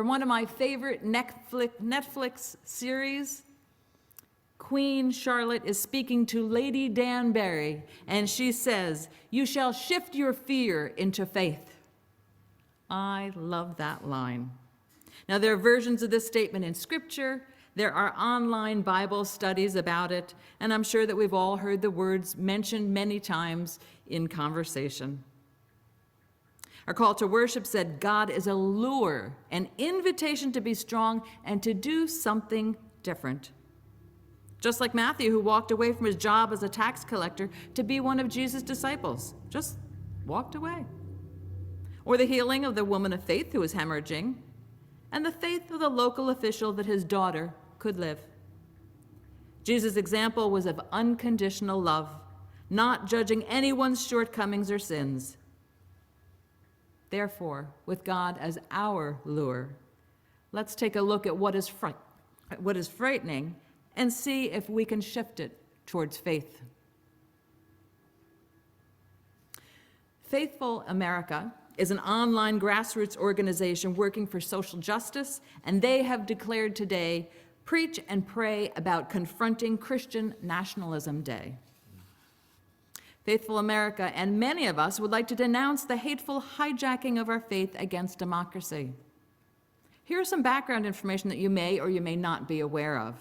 from one of my favorite Netflix series. Queen Charlotte is speaking to Lady Danbury, and she says, "You shall shift your fear into faith." I love that line. Now, there are versions of this statement in Scripture. There are online Bible studies about it, and I'm sure that we've all heard the words mentioned many times in conversation. Our call to worship said God is a lure, an invitation to be strong and to do something different. Just like Matthew, who walked away from his job as a tax collector to be one of Jesus' disciples, just walked away. Or the healing of the woman of faith who was hemorrhaging, and the faith of the local official that his daughter could live. Jesus' example was of unconditional love, not judging anyone's shortcomings or sins. Therefore, with God as our lure, let's take a look at what is frightening and see if we can shift it towards faith. Faithful America is an online grassroots organization working for social justice, and they have declared today, Preach and Pray About Confronting Christian Nationalism Day. Faithful America and many of us would like to denounce the hateful hijacking of our faith against democracy. Here is some background information that you may or you may not be aware of.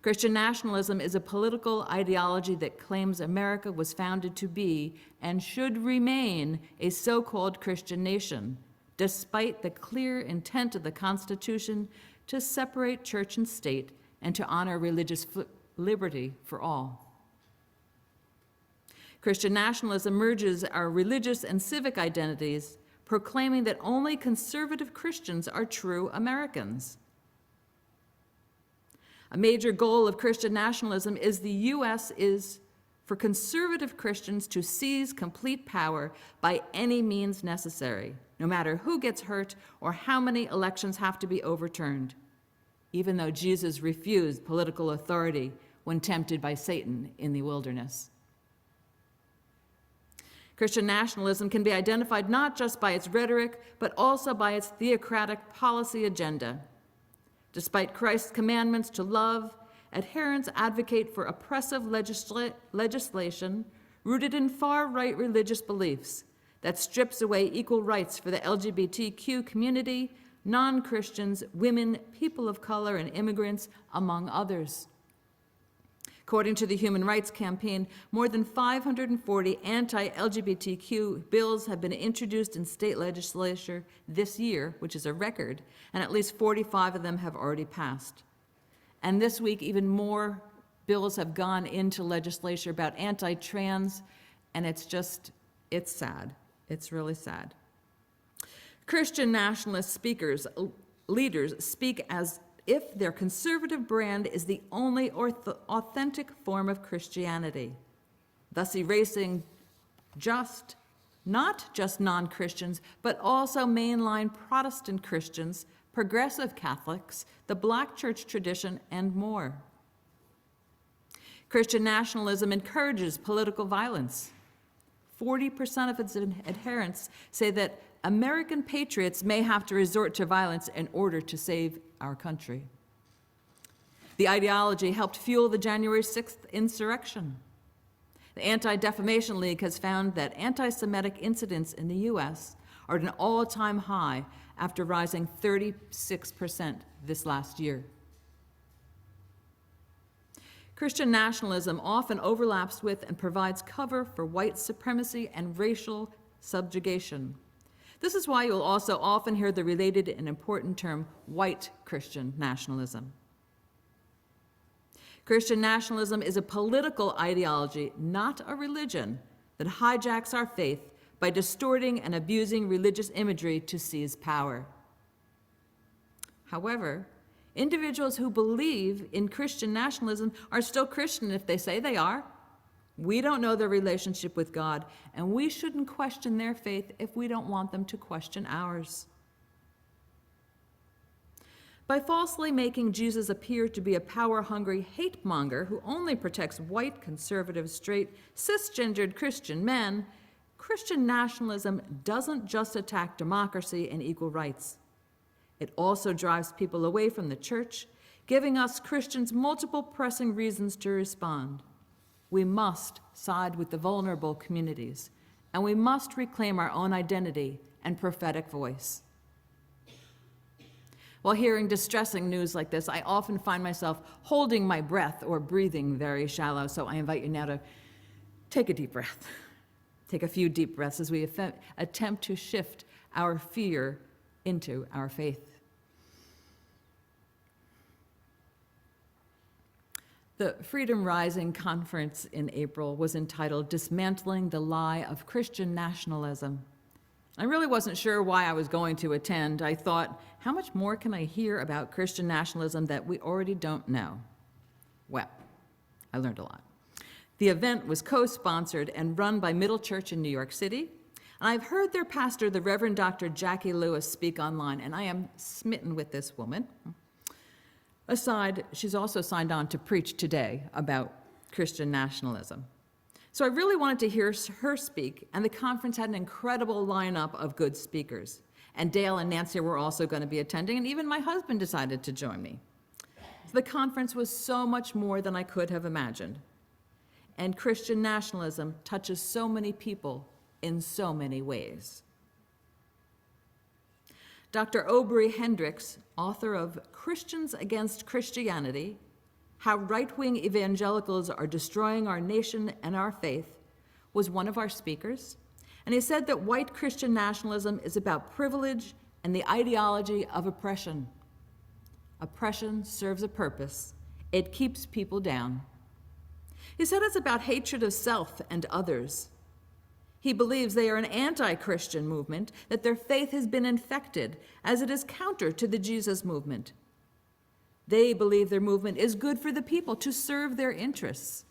Christian nationalism is a political ideology that claims America was founded to be and should remain a so-called Christian nation, despite the clear intent of the Constitution to separate church and state and to honor religious liberty for all. Christian nationalism merges our religious and civic identities, proclaiming that only conservative Christians are true Americans. A major goal of Christian nationalism is the U.S. is for conservative Christians to seize complete power by any means necessary, no matter who gets hurt or how many elections have to be overturned, even though Jesus refused political authority when tempted by Satan in the wilderness. Christian nationalism can be identified not just by its rhetoric, but also by its theocratic policy agenda. Despite Christ's commandments to love, adherents advocate for oppressive legislation rooted in far-right religious beliefs that strips away equal rights for the LGBTQ community, non-Christians, women, people of color, and immigrants, among others. According to the Human Rights Campaign, more than 540 anti-LGBTQ bills have been introduced in state legislature this year, which is a record, and at least 45 of them have already passed. And this week, even more bills have gone into legislature about anti-trans, and it's sad. It's really sad. Christian nationalist leaders speak as if their conservative brand is the only authentic form of Christianity, thus erasing not just non-Christians, but also mainline Protestant Christians, progressive Catholics, the Black church tradition, and more. Christian nationalism encourages political violence. 40% of its adherents say that American patriots may have to resort to violence in order to save our country. The ideology helped fuel the January 6th insurrection. The Anti-Defamation League has found that anti-Semitic incidents in the U.S. are at an all-time high after rising 36% this last year. Christian nationalism often overlaps with and provides cover for white supremacy and racial subjugation. This is why you'll also often hear the related and important term, white Christian nationalism. Christian nationalism is a political ideology, not a religion, that hijacks our faith by distorting and abusing religious imagery to seize power. However, individuals who believe in Christian nationalism are still Christian if they say they are. We don't know their relationship with God, and we shouldn't question their faith if we don't want them to question ours. By falsely making Jesus appear to be a power-hungry hate-monger who only protects white, conservative, straight, cisgendered Christian men, Christian nationalism doesn't just attack democracy and equal rights. It also drives people away from the church, giving us Christians multiple pressing reasons to respond. We must side with the vulnerable communities, and we must reclaim our own identity and prophetic voice. While hearing distressing news like this, I often find myself holding my breath or breathing very shallow, so I invite you now to take a deep breath. Take a few deep breaths as we attempt to shift our fear into our faith. The Freedom Rising conference in April was entitled Dismantling the Lie of Christian Nationalism. I really wasn't sure why I was going to attend. I thought, how much more can I hear about Christian nationalism that we already don't know? Well, I learned a lot. The event was co-sponsored and run by Middle Church in New York City, and I've heard their pastor, the Reverend Dr. Jackie Lewis, speak online, and I am smitten with this woman. Aside, she's also signed on to preach today about Christian nationalism. So I really wanted to hear her speak, and the conference had an incredible lineup of good speakers. And Dale and Nancy were also going to be attending, and even my husband decided to join me. So the conference was so much more than I could have imagined. And Christian nationalism touches so many people in so many ways. Dr. Aubrey Hendricks, author of Christians Against Christianity, How Right-Wing Evangelicals Are Destroying Our Nation and Our Faith, was one of our speakers. And he said that white Christian nationalism is about privilege and the ideology of oppression. Oppression serves a purpose. It keeps people down. He said it's about hatred of self and others. He believes they are an anti-Christian movement, that their faith has been infected, as it is counter to the Jesus movement. They believe their movement is good for the people to serve their interests.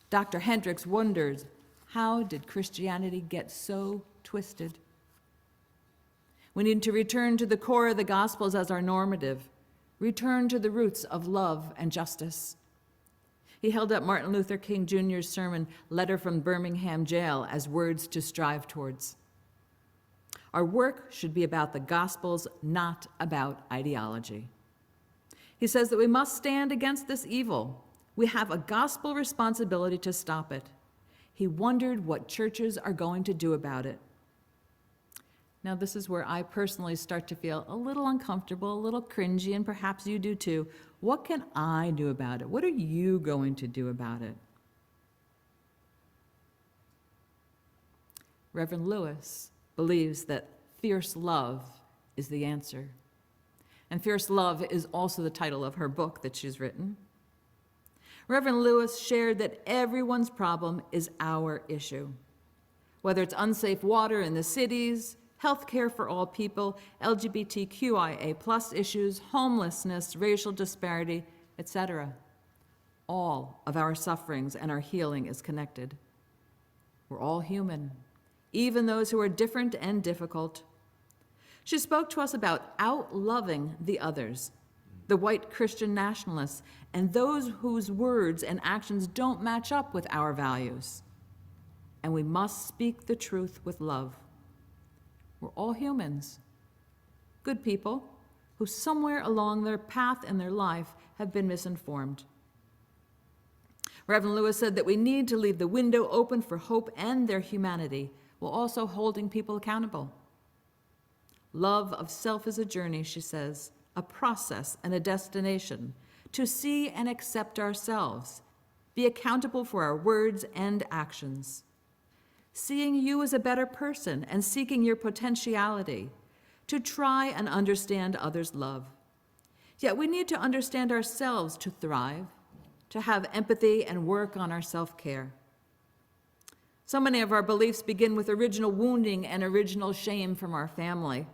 Dr. Hendricks wonders, how did Christianity get so twisted? We need to return to the core of the Gospels as our normative, return to the roots of love and justice. He held up Martin Luther King Jr.'s sermon, Letter from Birmingham Jail, as words to strive towards. Our work should be about the Gospels, not about ideology. He says that we must stand against this evil. We have a gospel responsibility to stop it. He wondered what churches are going to do about it. Now, this is where I personally start to feel a little uncomfortable, a little cringy, and perhaps you do too. What can I do about it? What are you going to do about it? Reverend Lewis believes that fierce love is the answer. And Fierce Love is also the title of her book that she's written. Reverend Lewis shared that everyone's problem is our issue. Whether it's unsafe water in the cities, health care for all people, LGBTQIA+ issues, homelessness, racial disparity, etc. All of our sufferings and our healing is connected. We're all human, even those who are different and difficult. She spoke to us about out-loving the others, the white Christian nationalists, and those whose words and actions don't match up with our values. And we must speak the truth with love. We're all humans, good people who somewhere along their path in their life have been misinformed. Reverend Lewis said that we need to leave the window open for hope and their humanity, while also holding people accountable. Love of self is a journey, she says, a process and a destination, to see and accept ourselves, be accountable for our words and actions. Seeing you as a better person and seeking your potentiality, to try and understand others' love. Yet we need to understand ourselves to thrive, to have empathy and work on our self-care. So many of our beliefs begin with original wounding and original shame from our family.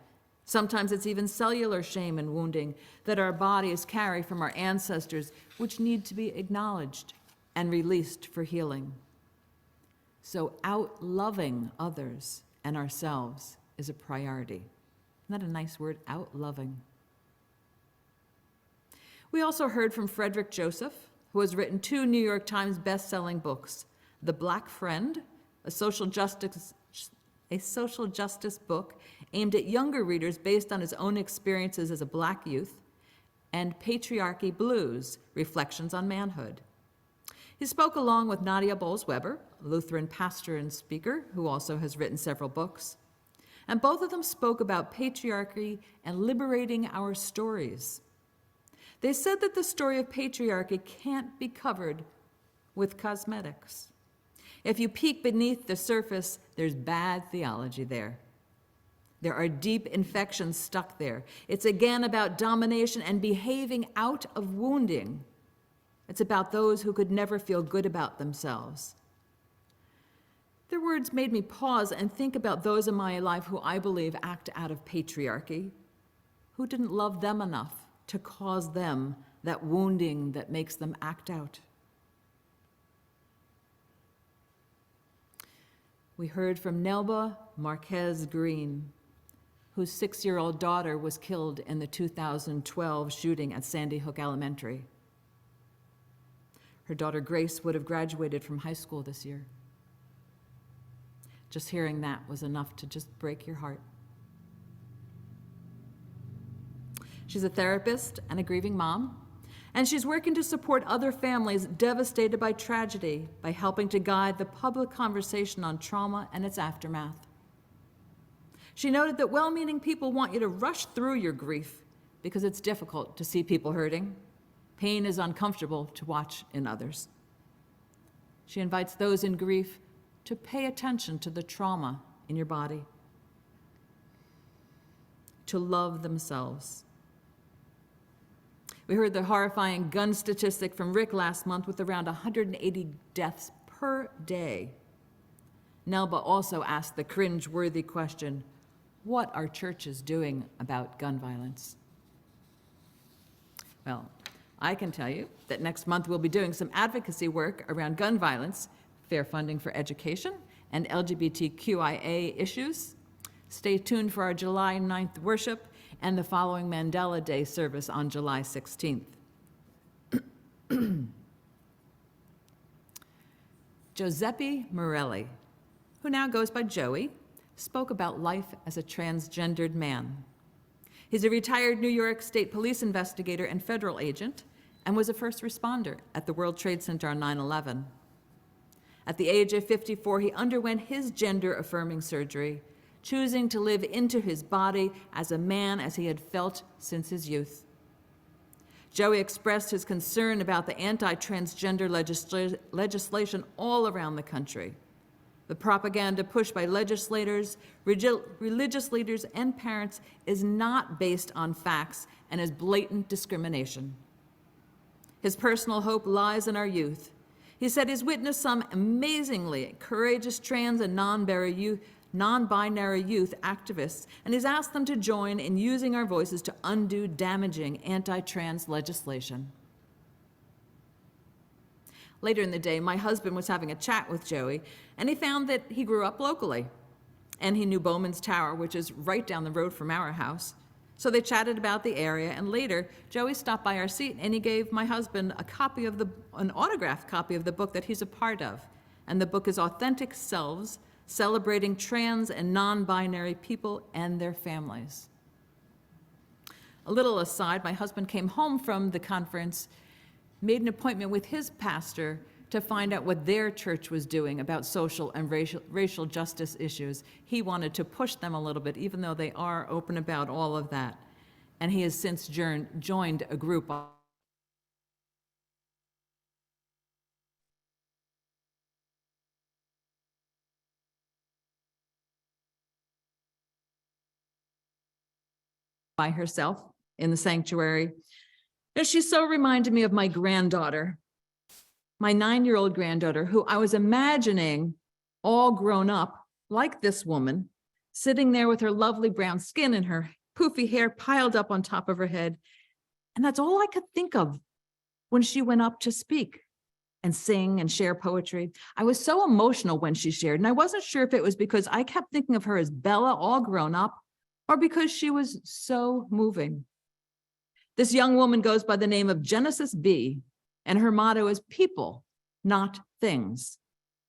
Sometimes it's even cellular shame and wounding that our bodies carry from our ancestors, which need to be acknowledged and released for healing. So out-loving others and ourselves is a priority. Isn't that a nice word, out-loving? We also heard from Frederick Joseph, who has written 2 New York Times best-selling books, The Black Friend, a social justice a social justice book aimed at younger readers based on his own experiences as a Black youth, and Patriarchy Blues, Reflections on Manhood. He spoke along with Nadia Bolz-Weber, a Lutheran pastor and speaker who also has written several books, and both of them spoke about patriarchy and liberating our stories. They said that the story of patriarchy can't be covered with cosmetics. If you peek beneath the surface, there's bad theology there. There are deep infections stuck there. It's again about domination and behaving out of wounding. It's about those who could never feel good about themselves. Their words made me pause and think about those in my life who I believe act out of patriarchy, who didn't love them enough to cause them that wounding that makes them act out. We heard from Nelba Marquez Green, whose 6-year-old daughter was killed in the 2012 shooting at Sandy Hook Elementary. Her daughter Grace would have graduated from high school this year. Just hearing that was enough to just break your heart. She's a therapist and a grieving mom, and she's working to support other families devastated by tragedy by helping to guide the public conversation on trauma and its aftermath. She noted that well-meaning people want you to rush through your grief because it's difficult to see people hurting. Pain is uncomfortable to watch in others. She invites those in grief to pay attention to the trauma in your body, to love themselves. We heard the horrifying gun statistic from Rick last month with around 180 deaths per day. Nelba also asked the cringe-worthy question, what are churches doing about gun violence? Well, I can tell you that next month we'll be doing some advocacy work around gun violence, fair funding for education, and LGBTQIA issues. Stay tuned for our July 9th worship and the following Mandela Day service on July 16th. Giuseppe Morelli, who now goes by Joey, spoke about life as a transgendered man. He's a retired New York State Police investigator and federal agent, and was a first responder at the World Trade Center on 9/11. At the age of 54, he underwent his gender-affirming surgery, choosing to live into his body as a man as he had felt since his youth. Joey expressed his concern about the anti-transgender legislation all around the country. The propaganda pushed by legislators, religious leaders, and parents is not based on facts and is blatant discrimination. His personal hope lies in our youth. He said he's witnessed some amazingly courageous trans and non-binary youth activists, and he's asked them to join in using our voices to undo damaging anti-trans legislation. Later in the day, my husband was having a chat with Joey, and he found that he grew up locally, and he knew Bowman's Tower, which is right down the road from our house. So they chatted about the area, and later, Joey stopped by our seat, and he gave my husband an autographed copy of the book that he's a part of. And the book is Authentic Selves, Celebrating Trans and Non-Binary People and Their Families. A little aside, my husband came home from the conference, made an appointment with his pastor to find out what their church was doing about social and racial justice issues. He wanted to push them a little bit, even though they are open about all of that. And he has since joined a group by herself in the sanctuary. And she so reminded me of my granddaughter, my 9-year-old granddaughter, who I was imagining all grown up like this woman, sitting there with her lovely brown skin and her poofy hair piled up on top of her head. And that's all I could think of when she went up to speak and sing and share poetry. I was so emotional when she shared, and I wasn't sure if it was because I kept thinking of her as Bella, all grown up, or because she was so moving. This young woman goes by the name of Genesis B, and her motto is people, not things,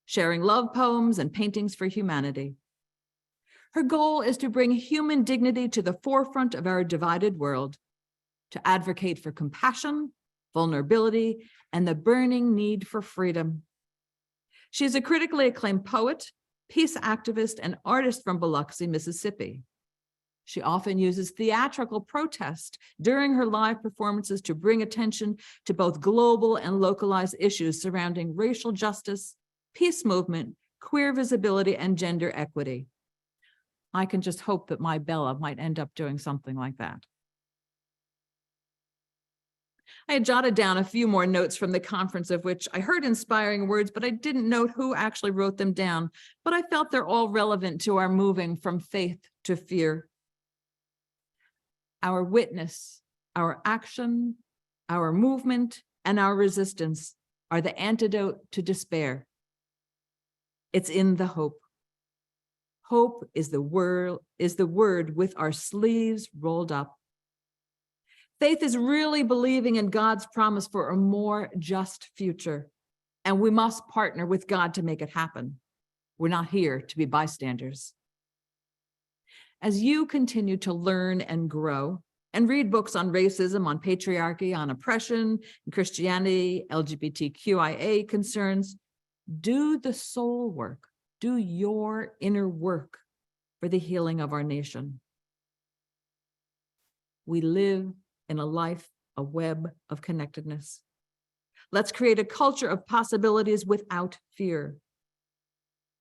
sharing love poems and paintings for humanity. Her goal is to bring human dignity to the forefront of our divided world, to advocate for compassion, vulnerability, and the burning need for freedom. She is a critically acclaimed poet, peace activist, and artist from Biloxi, Mississippi. She often uses theatrical protest during her live performances to bring attention to both global and localized issues surrounding racial justice, peace movement, queer visibility, and gender equity. I can just hope that my Bella might end up doing something like that. I had jotted down a few more notes from the conference of which I heard inspiring words, but I didn't note who actually wrote them down. But I felt they're all relevant to our moving from faith to fear. Our witness, our action, our movement, and our resistance are the antidote to despair. It's in the hope. Hope is the word with our sleeves rolled up. Faith is really believing in God's promise for a more just future, and we must partner with God to make it happen. We're not here to be bystanders. As you continue to learn and grow and read books on racism, on patriarchy, on oppression, Christianity, LGBTQIA concerns, do the soul work, do your inner work for the healing of our nation. We live in a life, a web of connectedness. Let's create a culture of possibilities without fear.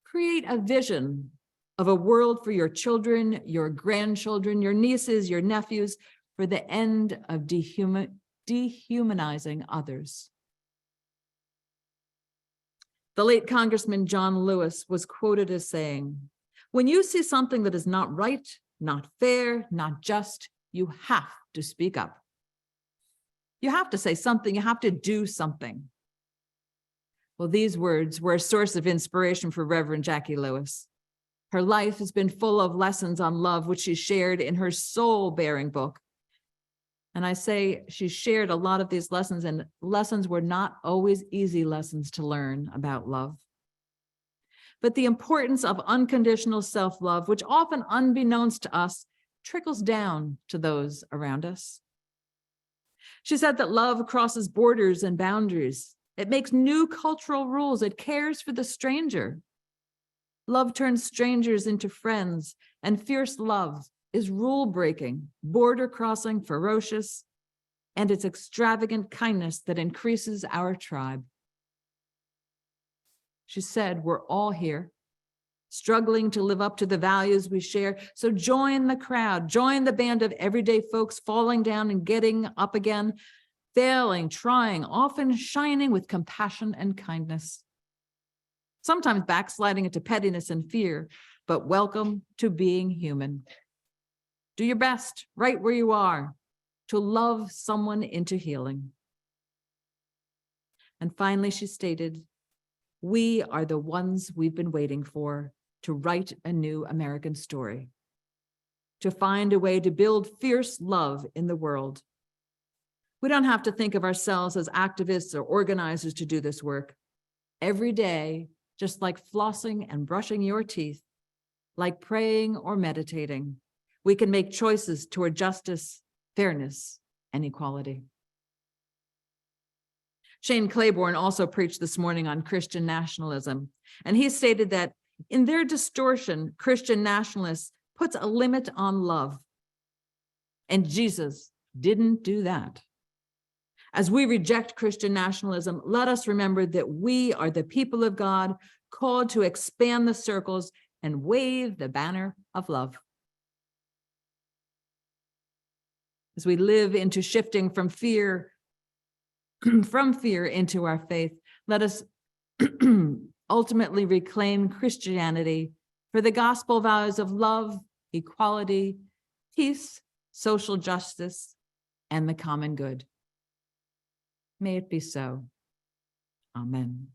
Create a vision of a world for your children, your grandchildren, your nieces, your nephews, for the end of dehumanizing others. The late Congressman John Lewis was quoted as saying, "When you see something that is not right, not fair, not just, you have to speak up. You have to say something, you have to do something." Well, these words were a source of inspiration for Reverend Jackie Lewis. Her life has been full of lessons on love, which she shared in her soul-bearing book. And I say she shared a lot of these lessons, and lessons were not always easy lessons to learn about love. But the importance of unconditional self-love, which often unbeknownst to us, trickles down to those around us. She said that love crosses borders and boundaries. It makes new cultural rules. It cares for the stranger. Love turns strangers into friends, and fierce love is rule-breaking, border-crossing, ferocious, and it's extravagant kindness that increases our tribe. She said, we're all here, struggling to live up to the values we share, so join the crowd, join the band of everyday folks falling down and getting up again, failing, trying, often shining with compassion and kindness. Sometimes backsliding into pettiness and fear, but welcome to being human. Do your best, right where you are, to love someone into healing. And finally, she stated, we are the ones we've been waiting for to write a new American story, to find a way to build fierce love in the world. We don't have to think of ourselves as activists or organizers to do this work. Every day, just like flossing and brushing your teeth, like praying or meditating, we can make choices toward justice, fairness, and equality. Shane Claiborne also preached this morning on Christian nationalism, and he stated that in their distortion, Christian nationalists puts a limit on love, and Jesus didn't do that. As we reject Christian nationalism, let us remember that we are the people of God, called to expand the circles and wave the banner of love. As we live into shifting from fear into our faith, let us ultimately reclaim Christianity for the gospel values of love, equality, peace, social justice, and the common good. May it be so. Amen.